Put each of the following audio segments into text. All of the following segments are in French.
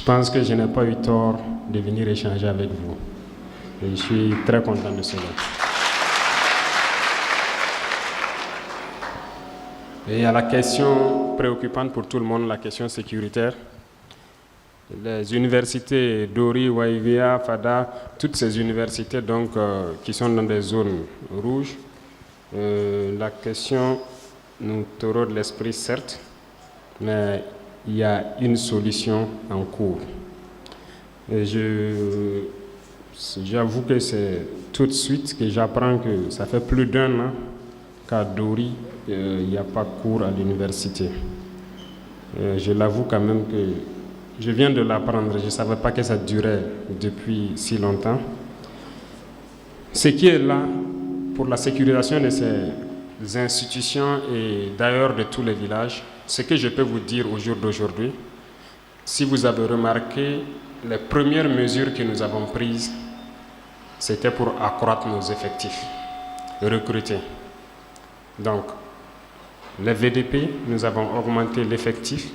pense que je n'ai pas eu tort de venir échanger avec vous. Et je suis très content de cela. Et à la question préoccupante pour tout le monde, la question sécuritaire, les universités d'Ori, Waivia, Fada, toutes ces universités donc, qui sont dans des zones rouges, la question nous taureau de l'esprit certes, mais il y a une solution en cours. Et j'avoue que c'est tout de suite que j'apprends que ça fait plus d'un an qu'à Dori, il n'y a pas cours à l'université. Je l'avoue quand même que je viens de l'apprendre, je ne savais pas que ça durait depuis si longtemps. Ce qui est là pour la sécurisation de ces institutions et d'ailleurs de tous les villages, ce que je peux vous dire au jour d'aujourd'hui, si vous avez remarqué, les premières mesures que nous avons prises, c'était pour accroître nos effectifs, recruter. Donc, les VDP, nous avons augmenté l'effectif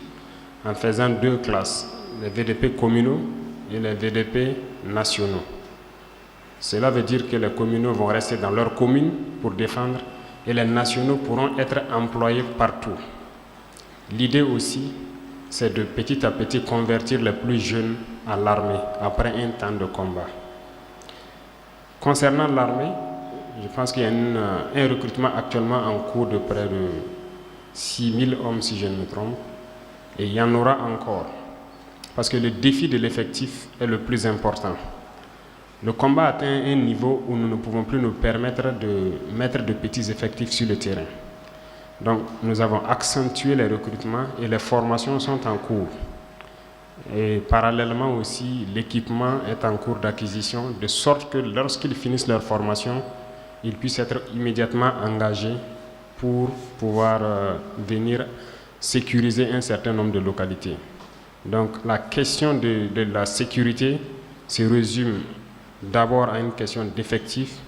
en faisant 2 classes, les VDP communaux et les VDP nationaux. Cela veut dire que les communaux vont rester dans leur commune pour défendre et les nationaux pourront être employés partout. L'idée aussi, c'est de petit à petit convertir les plus jeunes à l'armée après un temps de combat. Concernant l'armée, je pense qu'il y a un recrutement actuellement en cours de près de 6000 hommes si je ne me trompe, et il y en aura encore, parce que le défi de l'effectif est le plus important. Le combat atteint un niveau où nous ne pouvons plus nous permettre de mettre de petits effectifs sur le terrain. Donc, nous avons accentué les recrutements et les formations sont en cours. Et parallèlement aussi, l'équipement est en cours d'acquisition, de sorte que lorsqu'ils finissent leur formation, ils puissent être immédiatement engagés pour pouvoir venir sécuriser un certain nombre de localités. Donc, la question de la sécurité se résume d'abord à une question d'effectif,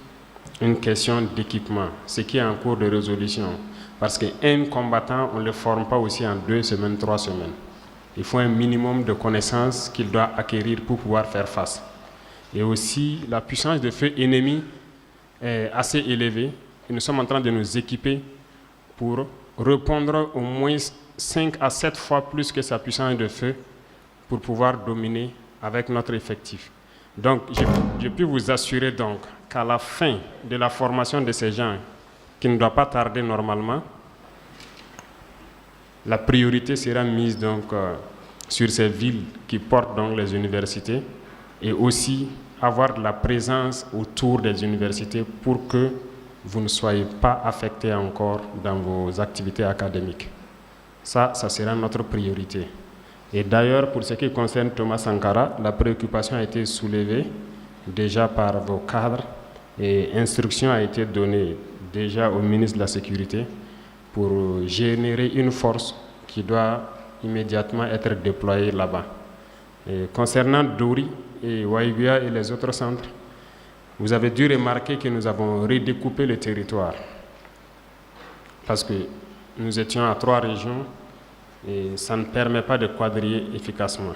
une question d'équipement, ce qui est en cours de résolution. Parce qu'un combattant, on ne le forme pas aussi en 2 semaines, 3 semaines. Il faut un minimum de connaissances qu'il doit acquérir pour pouvoir faire face. Et aussi, la puissance de feu ennemi est assez élevée. Et nous sommes en train de nous équiper pour répondre au moins 5 à 7 fois plus que sa puissance de feu pour pouvoir dominer avec notre effectif. Donc, je peux vous assurer donc qu'à la fin de la formation de ces gens, qui ne doit pas tarder normalement, la priorité sera mise donc sur ces villes qui portent donc les universités et aussi avoir de la présence autour des universités pour que vous ne soyez pas affectés encore dans vos activités académiques. Ça sera notre priorité. Et d'ailleurs, pour ce qui concerne Thomas Sankara, la préoccupation a été soulevée déjà par vos cadres et instruction a été donnée déjà au ministre de la Sécurité pour générer une force qui doit immédiatement être déployée là-bas. Et concernant Dori et Waibia et les autres centres, vous avez dû remarquer que nous avons redécoupé le territoire parce que nous étions à 3 régions et ça ne permet pas de quadriller efficacement.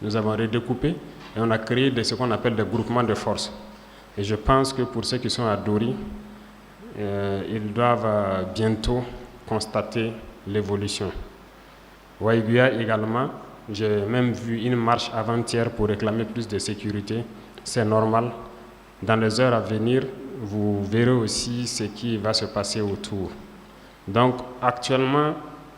Nous avons redécoupé et on a créé ce qu'on appelle des groupements de forces. Et je pense que pour ceux qui sont à Dori, ils doivent bientôt constater l'évolution. Waibia également, j'ai même vu une marche avant-hier pour réclamer plus de sécurité. C'est normal. Dans les heures à venir, vous verrez aussi ce qui va se passer autour. Donc actuellement,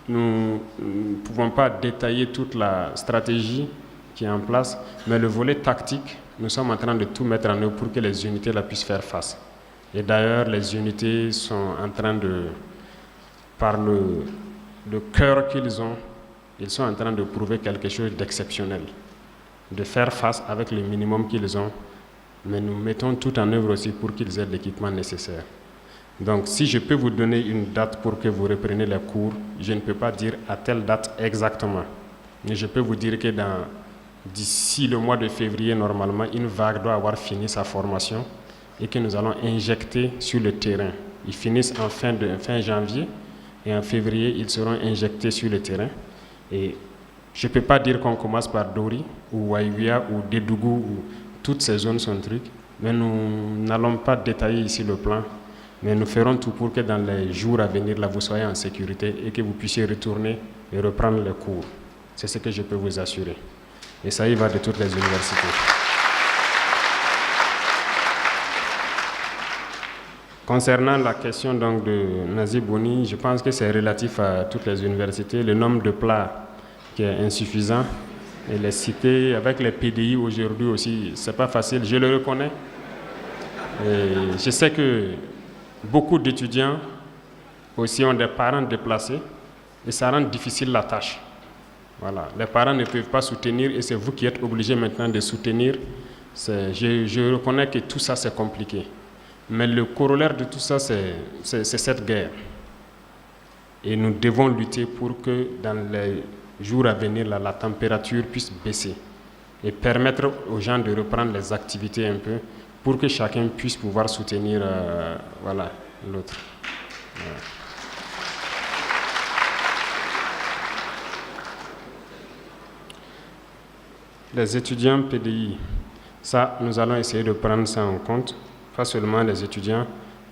nous ne pouvons pas détailler toute la stratégie qui est en place, mais le volet tactique, nous sommes en train de tout mettre en œuvre pour que les unités la puissent faire face. Et d'ailleurs, les unités sont en train de, par le cœur qu'ils ont, ils sont en train de prouver quelque chose d'exceptionnel, de faire face avec le minimum qu'ils ont, mais nous mettons tout en œuvre aussi pour qu'ils aient l'équipement nécessaire. Donc, si je peux vous donner une date pour que vous repreniez les cours, je ne peux pas dire à telle date exactement, mais je peux vous dire que d'ici le mois de février, normalement, une vague doit avoir fini sa formation et que nous allons injecter sur le terrain. Ils finissent en fin janvier et en février, ils seront injectés sur le terrain. Et Je ne peux pas dire qu'on commence par Dori ou Waïwia ou Dédougou, ou toutes ces zones sont trucs, mais nous n'allons pas détailler ici le plan, mais nous ferons tout pour que dans les jours à venir, là, vous soyez en sécurité et que vous puissiez retourner et reprendre les cours. C'est ce que je peux vous assurer. Et ça y va de toutes les universités. Concernant la question donc, de Nazi Boni, je pense que c'est relatif à toutes les universités. Le nombre de plats qui est insuffisant. Et les cités, avec les PDI aujourd'hui aussi, c'est pas facile, je le reconnais. Et je sais que beaucoup d'étudiants aussi ont des parents déplacés et ça rend difficile la tâche. Voilà. Les parents ne peuvent pas soutenir et c'est vous qui êtes obligés maintenant de soutenir. Je reconnais que tout ça c'est compliqué. Mais le corollaire de tout ça, c'est cette guerre. Et nous devons lutter pour que dans les jours à venir, là, la température puisse baisser et permettre aux gens de reprendre les activités un peu pour que chacun puisse pouvoir soutenir voilà, l'autre. Voilà. Les étudiants PDI, ça, nous allons essayer de prendre ça en compte. Pas seulement les étudiants,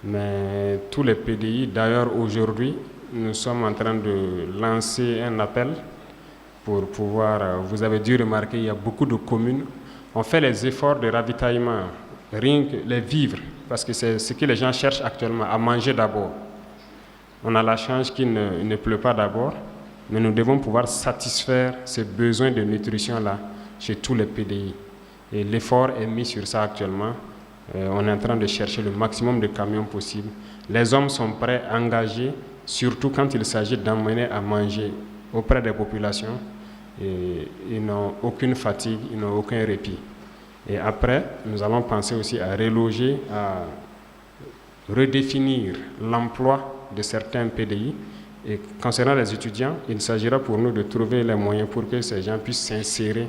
mais tous les PDI. D'ailleurs, aujourd'hui, nous sommes en train de lancer un appel pour pouvoir... Vous avez dû remarquer, il y a beaucoup de communes. On fait les efforts de ravitaillement, rien que les vivres, parce que c'est ce que les gens cherchent actuellement, à manger d'abord. On a la chance qu'il ne pleut pas d'abord, mais nous devons pouvoir satisfaire ces besoins de nutrition-là chez tous les PDI. Et l'effort est mis sur ça actuellement. On est en train de chercher le maximum de camions possible. Les hommes sont prêts, engagés, surtout quand il s'agit d'emmener à manger auprès des populations. Et ils n'ont aucune fatigue, ils n'ont aucun répit. Et après, nous allons penser aussi à reloger, à redéfinir l'emploi de certains PDI. Et concernant les étudiants, il s'agira pour nous de trouver les moyens pour que ces gens puissent s'insérer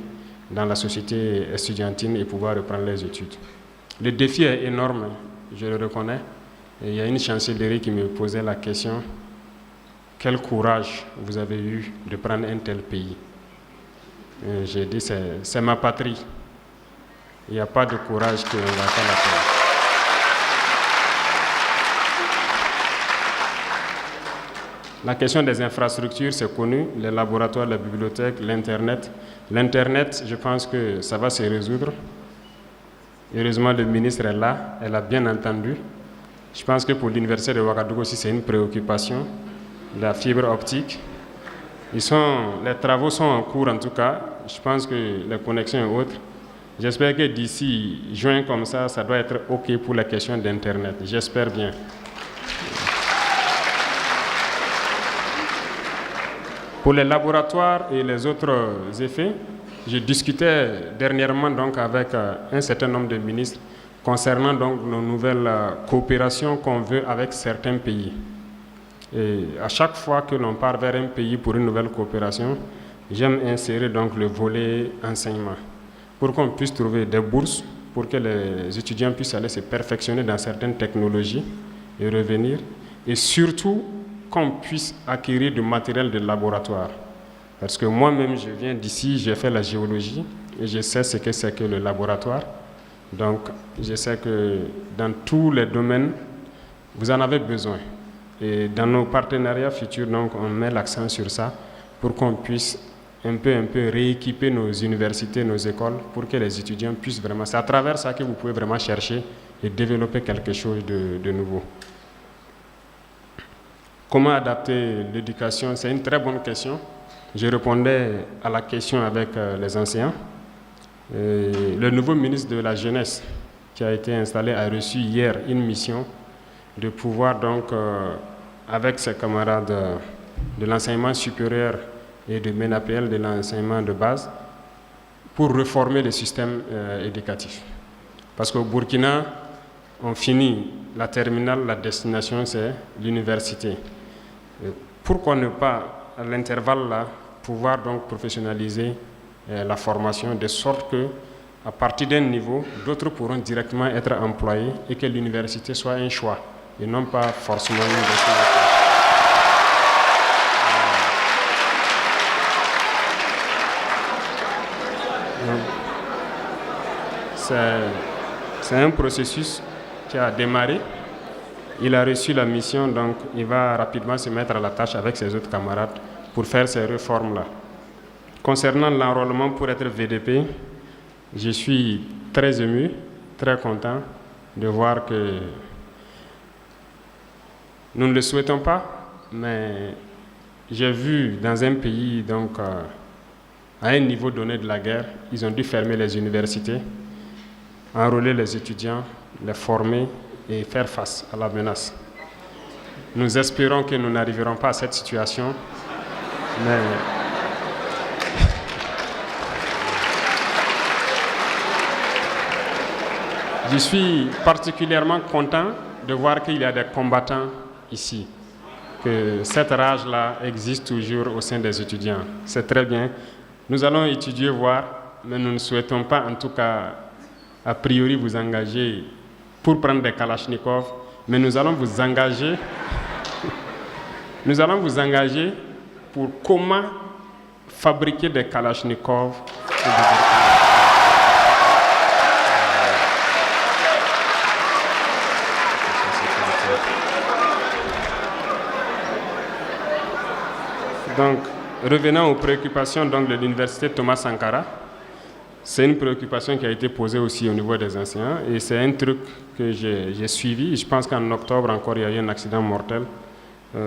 dans la société estudiantine et pouvoir reprendre les études. Le défi est énorme, je le reconnais. Et il y a une chancellerie qui me posait la question, quel courage vous avez eu de prendre un tel pays? J'ai dit, c'est ma patrie. Il n'y a pas de courage qui ne va pas la faire. La question des infrastructures, c'est connu, les laboratoires, la bibliothèque, l'Internet. L'Internet, je pense que ça va se résoudre. Heureusement, le ministre est là, elle a bien entendu. Je pense que pour l'université de Ouagadougou aussi, c'est une préoccupation, la fibre optique. Les travaux sont en cours en tout cas, je pense que les connexions et autres. J'espère que d'ici juin comme ça doit être OK pour la question d'Internet. J'espère bien. Pour les laboratoires et les autres effets, je discutais dernièrement donc avec un certain nombre de ministres concernant donc nos nouvelles coopérations qu'on veut avec certains pays. Et à chaque fois que l'on part vers un pays pour une nouvelle coopération, j'aime insérer donc le volet enseignement pour qu'on puisse trouver des bourses pour que les étudiants puissent aller se perfectionner dans certaines technologies et revenir, et surtout qu'on puisse acquérir du matériel de laboratoire. Parce que moi-même, je viens d'ici, j'ai fait la géologie et je sais ce que c'est que le laboratoire. Donc, je sais que dans tous les domaines, vous en avez besoin. Et dans nos partenariats futurs, donc, on met l'accent sur ça pour qu'on puisse un peu rééquiper nos universités, nos écoles, pour que les étudiants puissent vraiment... C'est à travers ça que vous pouvez vraiment chercher et développer quelque chose de nouveau. Comment adapter l'éducation? C'est une très bonne question. Je répondais à la question avec les enseignants. Le nouveau ministre de la Jeunesse qui a été installé a reçu hier une mission de pouvoir donc, avec ses camarades de l'enseignement supérieur et de MENAPL, de l'enseignement de base, pour réformer le système éducatif. Parce qu'au Burkina, on finit la terminale, la destination c'est l'université. Pourquoi ne pas, à l'intervalle là, pouvoir donc professionnaliser la formation de sorte que, à partir d'un niveau, d'autres pourront directement être employés et que l'université soit un choix et non pas forcément une destination. c'est un processus qui a démarré. Il a reçu la mission, donc il va rapidement se mettre à la tâche avec ses autres camarades pour faire ces réformes-là. Concernant l'enrôlement pour être VDP, je suis très ému, très content de voir que nous ne le souhaitons pas, mais j'ai vu dans un pays, donc, à un niveau donné de la guerre, ils ont dû fermer les universités, enrôler les étudiants, les former et faire face à la menace. Nous espérons que nous n'arriverons pas à cette situation, mais je suis particulièrement content de voir qu'il y a des combattants ici, que cette rage-là existe toujours au sein des étudiants. C'est très bien. Nous allons étudier, voir, mais nous ne souhaitons pas, en tout cas, a priori, vous engager pour prendre des kalachnikovs, mais nous allons vous engager pour comment fabriquer des kalachnikovs. Donc, revenant aux préoccupations donc, de l'université Thomas Sankara, c'est une préoccupation qui a été posée aussi au niveau des enseignants et c'est un truc que j'ai suivi. Je pense qu'en octobre encore, il y a eu un accident mortel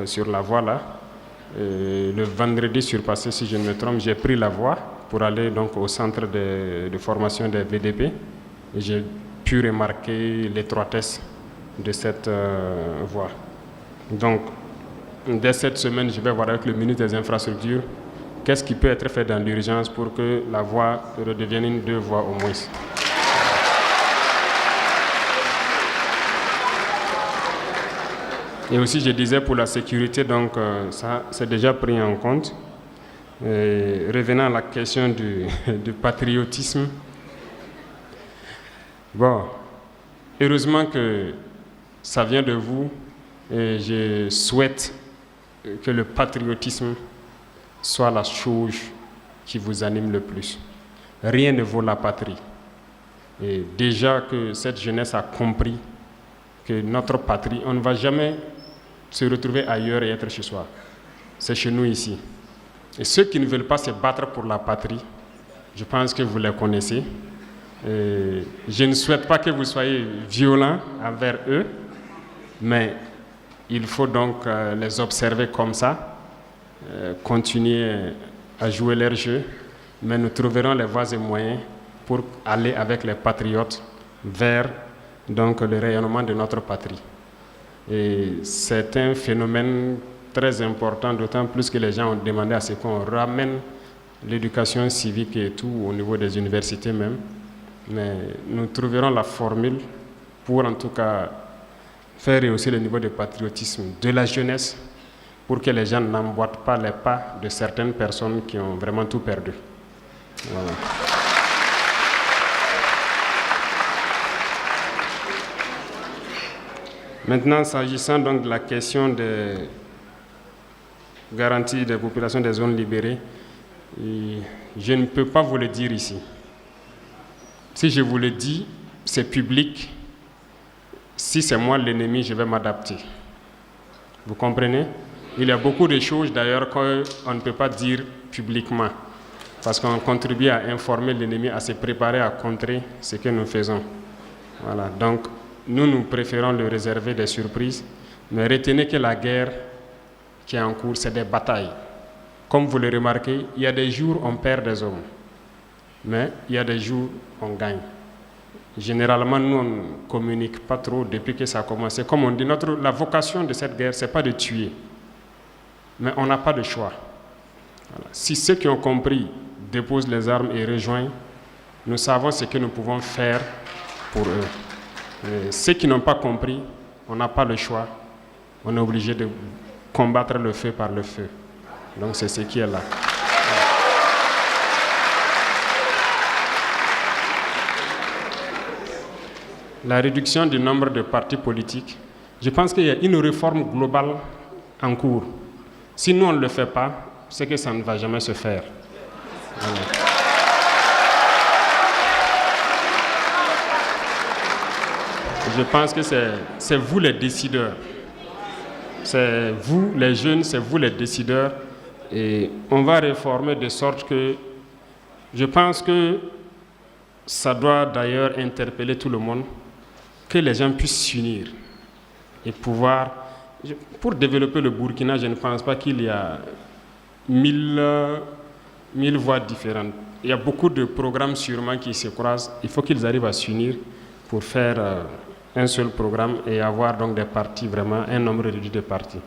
sur la voie là. Le vendredi surpassé, si je ne me trompe, j'ai pris la voie pour aller donc, au centre de formation des VDP et j'ai pu remarquer l'étroitesse de cette voie. Donc, dès cette semaine, je vais voir avec le ministre des Infrastructures qu'est-ce qui peut être fait dans l'urgence pour que la voie redevienne une 2 voies au moins. Et aussi, je disais pour la sécurité, donc ça, c'est déjà pris en compte. Et revenant à la question du patriotisme, bon, heureusement que ça vient de vous et je souhaite que le patriotisme soit la chose qui vous anime le plus. Rien ne vaut la patrie. Et déjà que cette jeunesse a compris que notre patrie, on ne va jamais se retrouver ailleurs et être chez soi. C'est chez nous ici. Et ceux qui ne veulent pas se battre pour la patrie, je pense que vous les connaissez. Et je ne souhaite pas que vous soyez violents envers eux, mais il faut donc les observer comme ça, continuer à jouer leur jeu, mais nous trouverons les voies et moyens pour aller avec les patriotes vers donc, le rayonnement de notre patrie. Et c'est un phénomène très important, d'autant plus que les gens ont demandé à ce qu'on ramène l'éducation civique et tout au niveau des universités même. Mais nous trouverons la formule pour en tout cas faire rehausser le niveau de patriotisme de la jeunesse pour que les gens n'emboîtent pas les pas de certaines personnes qui ont vraiment tout perdu. Voilà. Maintenant, s'agissant donc de la question de garantie des populations des zones libérées, je ne peux pas vous le dire ici. Si je vous le dis, c'est public. Si c'est moi l'ennemi, je vais m'adapter. Vous comprenez? Il y a beaucoup de choses d'ailleurs qu'on ne peut pas dire publiquement parce qu'on contribue à informer l'ennemi, à se préparer à contrer ce que nous faisons. Voilà. Donc, nous préférons le réserver des surprises, mais retenez que la guerre qui est en cours, c'est des batailles. Comme vous le remarquez, il y a des jours où on perd des hommes, mais il y a des jours où on gagne. Généralement, nous, on ne communique pas trop depuis que ça a commencé. Comme on dit, la vocation de cette guerre, ce n'est pas de tuer, mais on n'a pas de choix. Voilà. Si ceux qui ont compris déposent les armes et rejoignent, nous savons ce que nous pouvons faire pour eux. Et ceux qui n'ont pas compris, on n'a pas le choix. On est obligé de combattre le feu par le feu. Donc c'est ce qui est là. La réduction du nombre de partis politiques, je pense qu'il y a une réforme globale en cours. Si nous on ne le fait pas, c'est que ça ne va jamais se faire. Voilà. Je pense que c'est vous les décideurs. C'est vous les jeunes, c'est vous les décideurs. Et on va réformer de sorte que je pense que ça doit d'ailleurs interpeller tout le monde, que les gens puissent s'unir et pouvoir... Pour développer le Burkina, je ne pense pas qu'il y a 1000 voies différentes. Il y a beaucoup de programmes sûrement qui se croisent. Il faut qu'ils arrivent à s'unir pour faire un seul programme et avoir donc des partis, vraiment un nombre réduit de partis.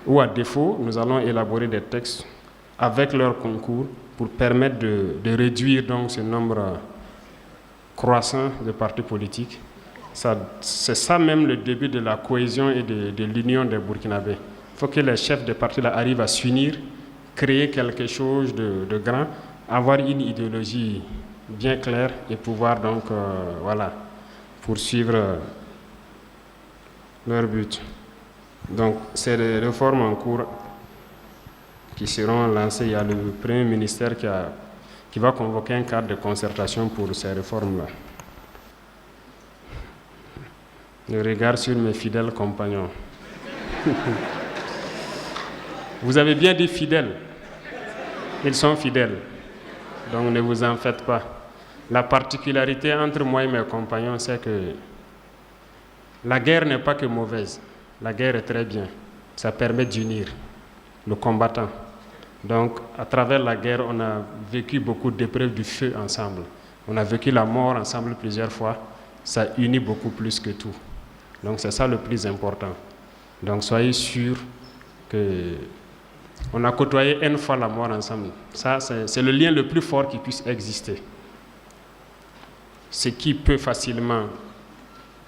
Ou à défaut, nous allons élaborer des textes avec leur concours pour permettre de réduire donc ce nombre croissant de partis politiques. C'est ça même le début de la cohésion et de l'union des Burkinabés. Il faut que les chefs de partis là arrivent à s'unir, créer quelque chose de grand, avoir une idéologie bien claire et pouvoir donc poursuivre leur but. Donc c'est des réformes en cours qui seront lancées. Il y a le Premier ministère qui va convoquer un cadre de concertation pour ces réformes-là. Je regarde sur mes fidèles compagnons. Vous avez bien dit fidèles. Ils sont fidèles. Donc ne vous en faites pas. La particularité entre moi et mes compagnons, c'est que la guerre n'est pas que mauvaise. La guerre est très bien. Ça permet d'unir le combattant. Donc, à travers la guerre, on a vécu beaucoup d'épreuves du feu ensemble. On a vécu la mort ensemble plusieurs fois. Ça unit beaucoup plus que tout. Donc, c'est ça le plus important. Donc, soyez sûrs qu'on a côtoyé une fois la mort ensemble. Ça, c'est le lien le plus fort qui puisse exister. Ce qui peut facilement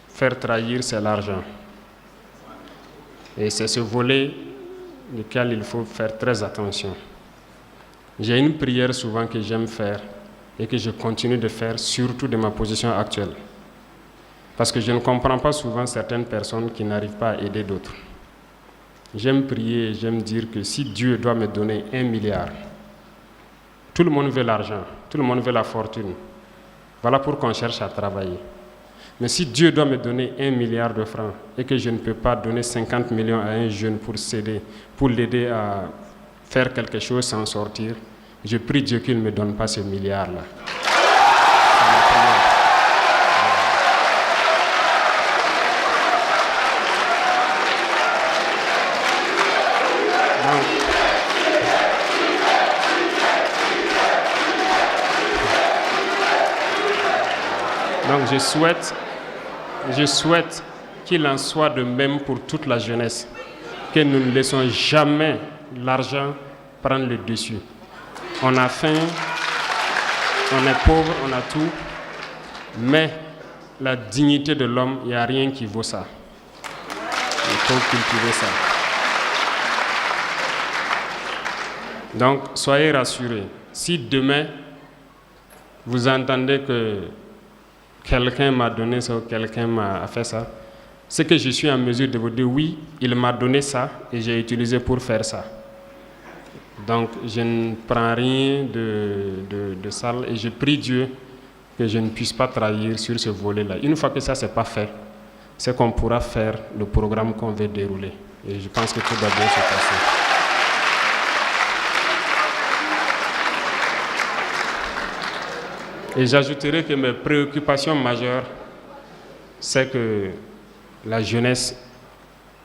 faire trahir, c'est l'argent. Et c'est ce volet duquel il faut faire très attention. J'ai une prière souvent que j'aime faire et que je continue de faire, surtout de ma position actuelle. Parce que je ne comprends pas souvent certaines personnes qui n'arrivent pas à aider d'autres. J'aime prier et j'aime dire que si Dieu doit me donner 1 milliard, tout le monde veut l'argent, tout le monde veut la fortune. Voilà pourquoi on cherche à travailler. Mais si Dieu doit me donner 1 milliard de francs et que je ne peux pas donner 50 millions à un jeune pour l'aider à faire quelque chose sans sortir, je prie Dieu qu'il ne me donne pas ce milliard-là. Donc je souhaite qu'il en soit de même pour toute la jeunesse, que nous ne laissons jamais l'argent prendre le dessus. On a faim, on est pauvre, on a tout, mais la dignité de l'homme, il n'y a rien qui vaut ça. Il faut cultiver ça. Donc, soyez rassurés. Si demain, vous entendez que quelqu'un m'a donné ça ou quelqu'un m'a fait ça, c'est que je suis en mesure de vous dire oui, il m'a donné ça et j'ai utilisé pour faire ça. Donc, je ne prends rien de sale et je prie Dieu que je ne puisse pas trahir sur ce volet-là. Une fois que ça, c'est pas fait, c'est qu'on pourra faire le programme qu'on veut dérouler. Et je pense que tout doit bien se passer. Et j'ajouterai que mes préoccupations majeures, c'est que la jeunesse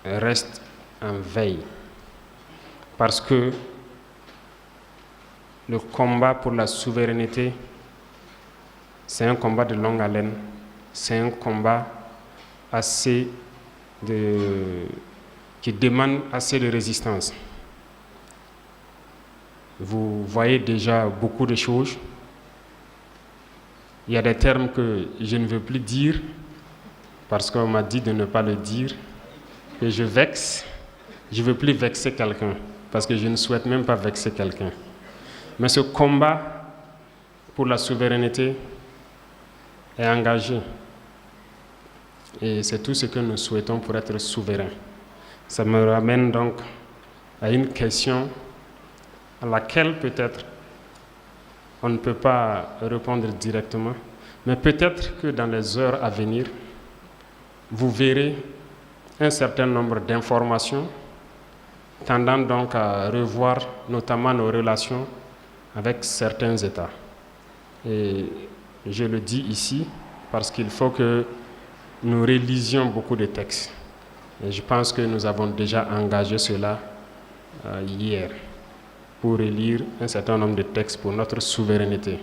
reste en veille. Parce que le combat pour la souveraineté, c'est un combat de longue haleine. C'est un combat qui demande assez de résistance. Vous voyez déjà beaucoup de choses. Il y a des termes que je ne veux plus dire parce qu'on m'a dit de ne pas le dire, que je vexe. Je ne veux plus vexer quelqu'un parce que je ne souhaite même pas vexer quelqu'un. Mais ce combat pour la souveraineté est engagé. Et c'est tout ce que nous souhaitons pour être souverains. Ça me ramène donc à une question à laquelle peut-être on ne peut pas répondre directement, mais peut-être que dans les heures à venir, vous verrez un certain nombre d'informations tendant donc à revoir notamment nos relations avec certains États. Et je le dis ici parce qu'il faut que nous relisions beaucoup de textes. Et je pense que nous avons déjà engagé cela hier pour relire un certain nombre de textes pour notre souveraineté.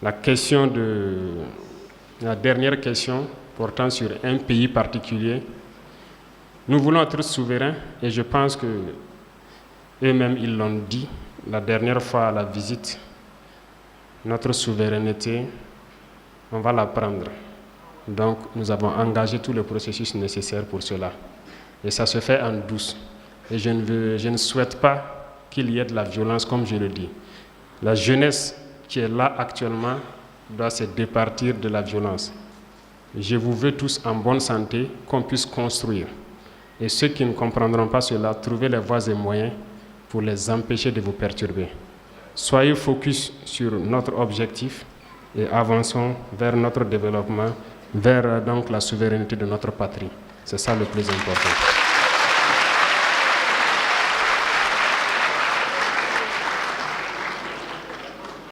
La dernière question portant sur un pays particulier, nous voulons être souverains et je pense que eux-mêmes ils l'ont dit la dernière fois à la visite. Notre souveraineté, on va la prendre. Donc nous avons engagé tout le processus nécessaire pour cela. Et ça se fait en douce. Et je ne souhaite pas qu'il y ait de la violence, comme je le dis. La jeunesse qui est là actuellement doit se départir de la violence. Je vous veux tous en bonne santé, qu'on puisse construire. Et ceux qui ne comprendront pas cela, trouvez les voies et moyens pour les empêcher de vous perturber. Soyez focus sur notre objectif et avançons vers notre développement, vers donc la souveraineté de notre patrie. C'est ça le plus important.